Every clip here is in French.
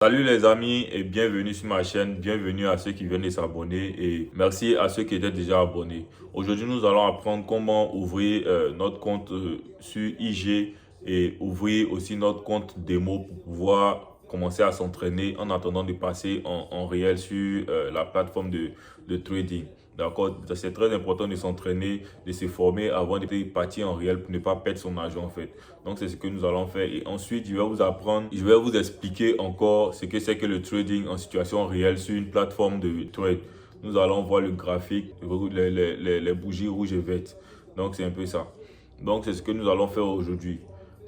Salut les amis et bienvenue sur ma chaîne, bienvenue à ceux qui viennent de s'abonner et merci à ceux qui étaient déjà abonnés. Aujourd'hui nous allons apprendre comment ouvrir notre compte sur IG et ouvrir aussi notre compte démo pour pouvoir commencer à s'entraîner en attendant de passer en réel sur la plateforme de trading. D'accord? C'est très important de s'entraîner, de se former avant de partir en réel pour ne pas perdre son argent en fait. Donc c'est ce que nous allons faire et ensuite je vais vous apprendre, je vais vous expliquer encore ce que c'est que le trading en situation réelle sur une plateforme de trade. Nous allons voir le graphique, les bougies rouges et vertes. Donc c'est un peu ça. Donc c'est ce que nous allons faire aujourd'hui.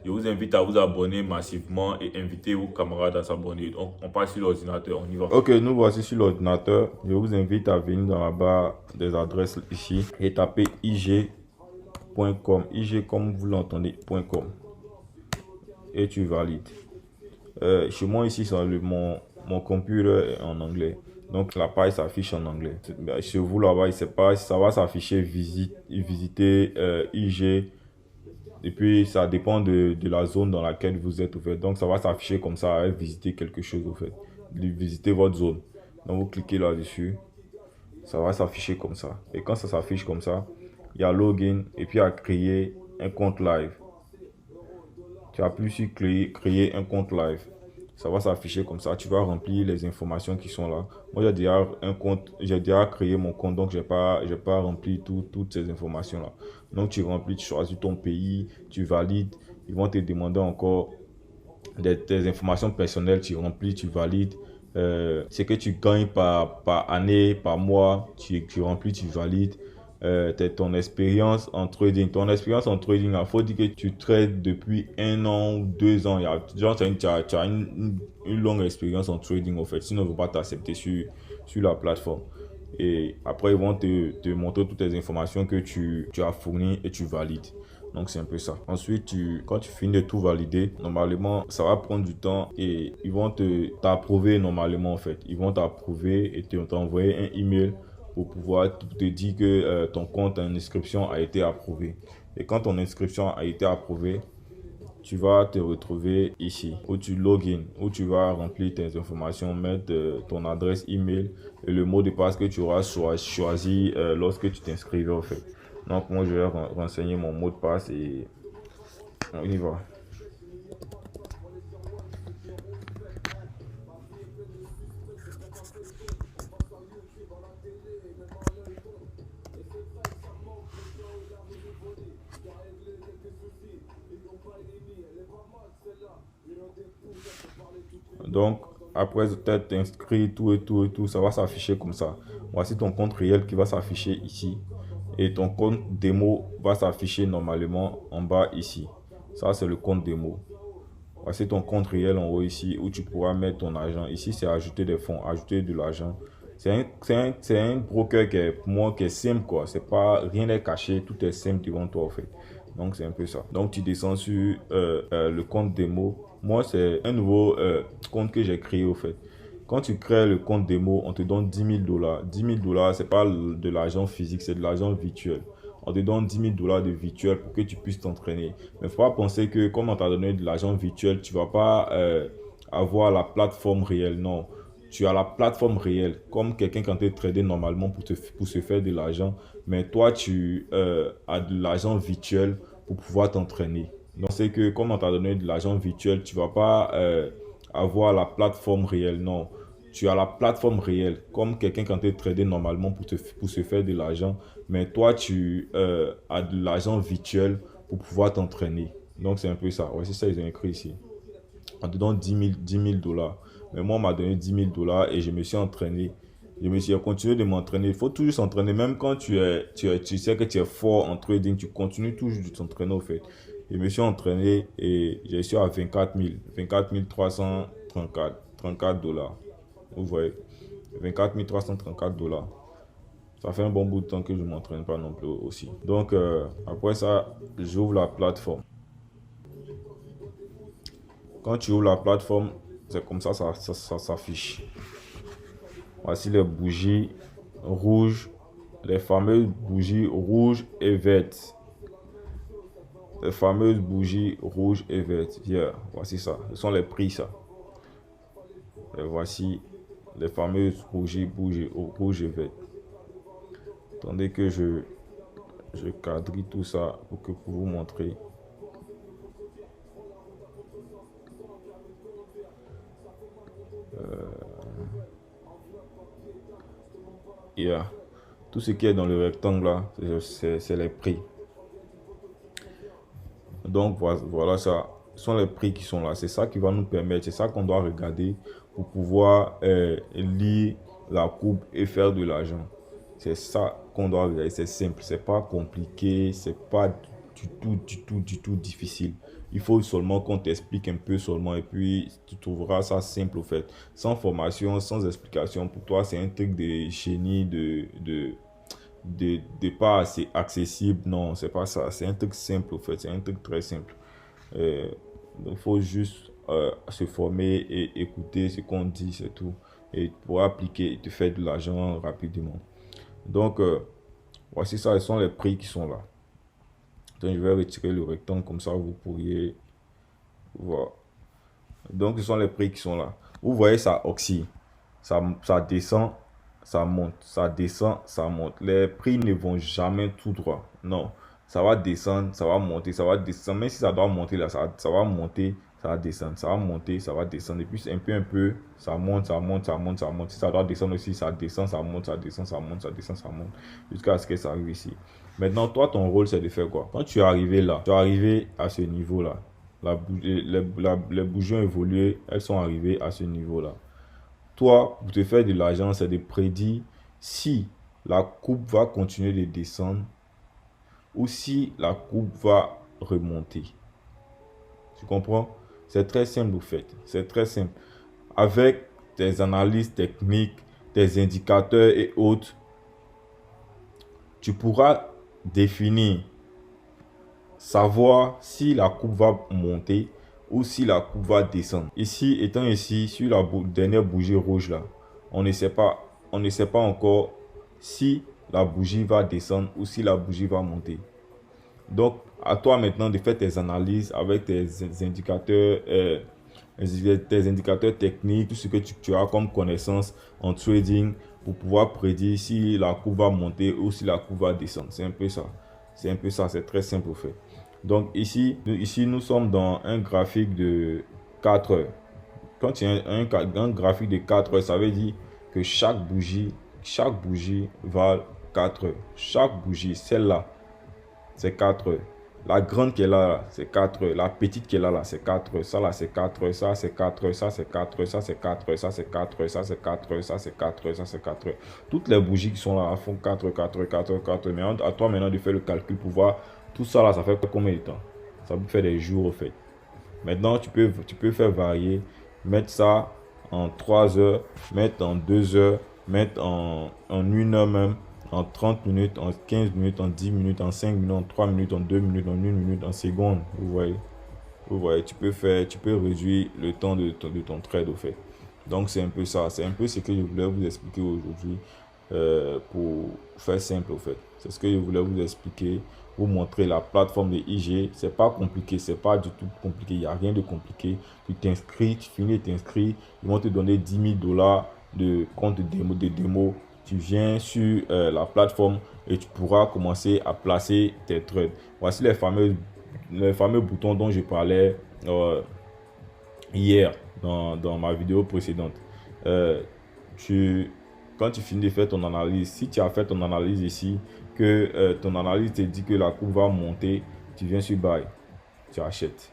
Je vous invite à vous abonner massivement et inviter vos camarades à s'abonner. Donc on passe sur l'ordinateur, on y va. Ok, nous voici sur l'ordinateur. Je vous invite à venir dans la barre des adresses ici et taper ig.com. IG comme vous l'entendez, .com. Et tu valides. Chez moi ici, mon computer est en anglais. Donc la page s'affiche en anglais. Chez vous là-bas, il ne sait pas si ça va s'afficher visiter IG. Et puis ça dépend de la zone dans laquelle vous êtes au fait. Donc ça va s'afficher comme ça avec visiter quelque chose au fait. Visiter votre zone. Donc vous cliquez là-dessus. Ça va s'afficher comme ça. Et quand ça s'affiche comme ça, il y a login et puis à créer un compte live. Tu appuies sur créer un compte live. Ça va s'afficher comme ça. Tu vas remplir les informations qui sont là. Moi, j'ai déjà un compte, j'ai déjà créé mon compte, donc j'ai pas rempli toutes ces informations-là. Donc, tu remplis, tu choisis ton pays, tu valides. Ils vont te demander encore tes informations personnelles, tu remplis, tu valides. Ce que tu gagnes par année, par mois, tu remplis, tu valides. Ton expérience en trading. Ton expérience en trading, il faut dire que tu trades depuis 1 an ou 2 ans. Genre, tu as une longue expérience en trading, en fait. Sinon, ils ne vont pas t'accepter sur la plateforme. Et après, ils vont te montrer toutes les informations que tu as fournies et tu valides. Donc, c'est un peu ça. Ensuite, quand tu finis de tout valider, normalement, ça va prendre du temps et ils vont t'approuver normalement, en fait. Ils vont t'approuver et t'envoyer un email pour pouvoir te dire que ton compte en inscription a été approuvé. Et quand ton inscription a été approuvée, tu vas te retrouver ici où tu login, où tu vas remplir tes informations, mettre ton adresse email et le mot de passe que tu auras choisi lorsque tu t'inscrivais en fait. Donc moi je vais renseigner mon mot de passe et on y va. Donc, après t'être inscrit, tout et tout et tout, ça va s'afficher comme ça. Voici ton compte réel qui va s'afficher ici. Et ton compte démo va s'afficher normalement en bas ici. Ça, c'est le compte démo. Voici ton compte réel en haut ici où tu pourras mettre ton argent. Ici, c'est ajouter des fonds, ajouter de l'argent. C'est un broker qui est, pour moi, qui est simple, quoi. C'est pas, rien n'est caché, tout est simple devant toi, en fait. Donc, c'est un peu ça. Donc, tu descends sur le compte démo. Moi, c'est un nouveau compte que j'ai créé, au fait. Quand tu crées le compte démo, on te donne 10 000 $. 10 000 $, c'est pas de l'argent physique, c'est de l'argent virtuel. On te donne 10 000 $ de virtuel pour que tu puisses t'entraîner. Mais il ne faut pas penser que comme on t'a donné de l'argent virtuel, tu ne vas pas avoir la plateforme réelle. Non, tu as la plateforme réelle. Comme quelqu'un qui est trader normalement pour se faire de l'argent. Mais toi, tu as de l'argent virtuel pour pouvoir t'entraîner. Donc, c'est que comme on t'a donné de l'argent virtuel, tu ne vas pas avoir la plateforme réelle. Non, tu as la plateforme réelle, comme quelqu'un qui est trader normalement pour se faire de l'argent, mais toi, tu as de l'argent virtuel pour pouvoir t'entraîner. Donc, c'est un peu ça. Ouais, c'est ça, ils ont écrit ici. On te donne 10 000 $. Mais moi, on m'a donné 10 000 $ et je me suis entraîné. Je suis continué de m'entraîner. Il faut toujours s'entraîner. Même quand tu sais que tu es fort en trading, tu continues toujours de t'entraîner au fait. Je me suis entraîné et je suis à 34 $. Vous voyez, 24 334 $. Ça fait un bon bout de temps que je ne m'entraîne pas non plus aussi. Donc, après ça, j'ouvre la plateforme. Quand tu ouvres la plateforme, c'est comme ça, ça s'affiche. Voici les bougies rouges, les fameuses bougies rouges et vertes. Les fameuses bougies rouges et vertes. Yeah, voici ça. Ce sont les prix, ça. Et voici les fameuses rouges et vertes. Attendez que je quadrille tout ça pour vous montrer. Tout ce qui est dans le rectangle là, c'est les prix. Donc voilà, ça sont les prix qui sont là. C'est ça qui va nous permettre, c'est ça qu'on doit regarder pour pouvoir lire la courbe et faire de l'argent. C'est ça qu'on doit regarder. C'est simple, c'est pas compliqué, c'est pas du tout difficile. Il faut seulement qu'on t'explique un peu seulement et puis tu trouveras ça simple au fait. Sans formation, sans explication, pour toi c'est un truc de génie, de pas assez accessible. Non, c'est pas ça. C'est un truc simple au fait. C'est un truc très simple. Il faut juste se former et écouter ce qu'on dit, c'est tout. Et pour appliquer et te faire de l'argent rapidement. Donc, voici ça. Ce sont les prix qui sont là. Donc, je vais retirer le rectangle comme ça, vous pourriez voir. Donc, ce sont les prix qui sont là. Vous voyez, ça oscille. Ça descend, ça monte. Ça descend, ça monte. Les prix ne vont jamais tout droit. Non. Ça va descendre, ça va monter, ça va descendre. Même si ça doit monter là, ça va monter, ça va descendre. Ça va monter, ça va descendre. Et puis, un peu, ça monte, ça monte, ça monte, ça monte. Si ça doit descendre aussi, ça descend, ça monte, ça descend, ça monte, ça descent, ça monte. Jusqu'à ce que ça arrive ici. Maintenant, toi, ton rôle, c'est de faire quoi? Quand tu es arrivé là, tu es arrivé à ce niveau-là. Les bougies ont évolué, elles sont arrivées à ce niveau-là. Toi, pour te faire de l'argent, c'est de prédire si la courbe va continuer de descendre ou si la courbe va remonter. Tu comprends? C'est très simple, au fait. C'est très simple. Avec tes analyses techniques, tes indicateurs et autres, tu pourras définir, savoir si la courbe va monter ou si la courbe va descendre. Ici, étant ici, sur la dernière bougie rouge là, on ne sait pas encore si la bougie va descendre ou si la bougie va monter. Donc, à toi maintenant de faire tes analyses avec tes indicateurs, techniques, tout ce que tu as comme connaissance en trading pour pouvoir prédire si la courbe va monter ou si la courbe va descendre. C'est un peu ça. C'est un peu ça. C'est très simple au fait. Donc ici, nous sommes dans un graphique de 4 heures. Quand il y a un graphique de 4 heures, ça veut dire que chaque bougie va 4 heures. Chaque bougie, celle-là, c'est 4 heures. La grande qui est là, c'est 4 heures. La petite qui est là, c'est 4 heures. Ça là, c'est 4 heures. Ça, c'est 4 heures. Ça, c'est 4 heures. Ça, c'est 4 heures. Ça, c'est 4 heures. Ça, c'est 4 heures. Ça, c'est 4 heures. Ça, c'est 4 heures. Toutes les bougies qui sont là font 4 heures, 4 heures, 4 heures, 4 heures. Mais à toi maintenant de faire le calcul pour voir tout ça là, ça fait combien de temps? Ça vous fait des jours au fait. Maintenant, tu peux faire varier, mettre ça en 3 heures, mettre en 2 heures, mettre en 1 heure même, en 30 minutes, en 15 minutes, en 10 minutes, en 5 minutes, en 3 minutes, en 2 minutes, en 1 minute, en seconde. Vous voyez, tu peux réduire le temps de ton trade au fait. Donc, c'est un peu ça. C'est un peu ce que je voulais vous expliquer aujourd'hui pour faire simple au fait. C'est ce que je voulais vous expliquer, vous montrer la plateforme de IG. C'est pas compliqué, c'est pas du tout compliqué. Il n'y a rien de compliqué. Tu t'inscris, tu finis de t'inscrire. Ils vont te donner 10 000 $ de compte de démo. Tu viens sur la plateforme et tu pourras commencer à placer tes trades. Voici les fameux boutons dont je parlais hier dans ma vidéo précédente. Quand tu finis de faire ton analyse, si tu as fait ton analyse ici, que ton analyse te dit que la courbe va monter, tu viens sur Buy, tu achètes.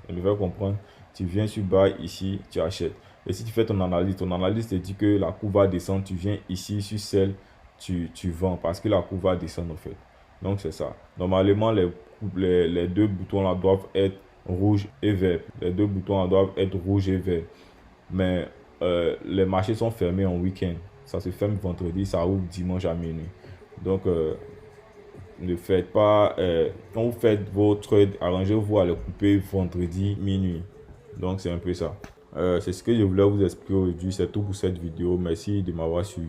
Tu veux comprendre? Tu viens sur Buy ici, tu achètes. Et si tu fais ton analyse te dit que la courbe va descendre, tu viens ici sur Sell, tu vends parce que la courbe va descendre en fait. Donc c'est ça. Normalement, les deux boutons là doivent être rouge et vert. Les deux boutons là doivent être rouge et vert. Mais les marchés sont fermés en week-end. Ça se ferme vendredi, ça ouvre dimanche à minuit. Donc, ne faites pas... quand vous faites vos trades, arrangez-vous à les couper vendredi minuit. Donc, c'est un peu ça. C'est ce que je voulais vous expliquer aujourd'hui. C'est tout pour cette vidéo. Merci de m'avoir suivi.